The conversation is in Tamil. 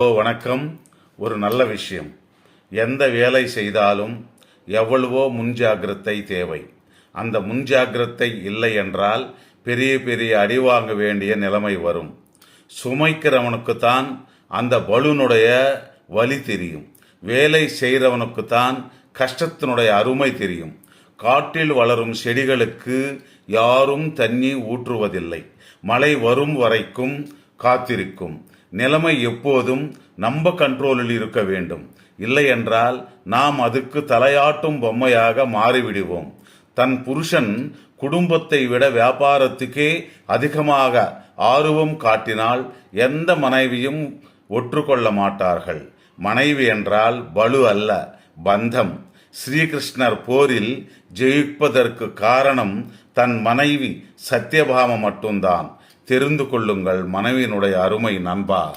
வணக்கம். ஒரு நல்ல விஷயம். எந்த வேலை செய்தாலும் எவ்வளவோ முன்ஜாக்கிரதை தேவை. அந்த முன்ஜாக்கிரதை இல்லை என்றால் பெரிய பெரிய அடி வாங்க வேண்டிய நிலைமை வரும். சுமைக்கிறவனுக்குத்தான் அந்த பலுனுடைய வலி தெரியும். வேலை செய்கிறவனுக்குத்தான் கஷ்டத்தினுடைய அருமை தெரியும். காட்டில் வளரும் செடிகளுக்கு யாரும் தண்ணி ஊற்றுவதில்லை. மழை வரும் வரைக்கும் காத்திருக்கும். நிலைமை எப்போதும் நம்ம கண்ட்ரோலில் இருக்க வேண்டும். இல்லை என்றால் நாம் அதுக்கு தலையாட்டும் பொம்மையாக மாறிவிடுவோம். தன் புருஷன் குடும்பத்தை விட வியாபாரத்துக்கே அதிகமாக ஆர்வம் காட்டினால் எந்த மனைவியும் ஒற்றுக்கொள்ள மாட்டார்கள். மனைவி என்றால் பலு அல்ல, பந்தம். ஸ்ரீகிருஷ்ணர் போரில் ஜெயிப்பதற்கு காரணம் தன் மனைவி சத்யபாமா மட்டும்தான். தெரிந்து கொள்ளுங்கள் மனைவியினுடைய அருமை நண்பா.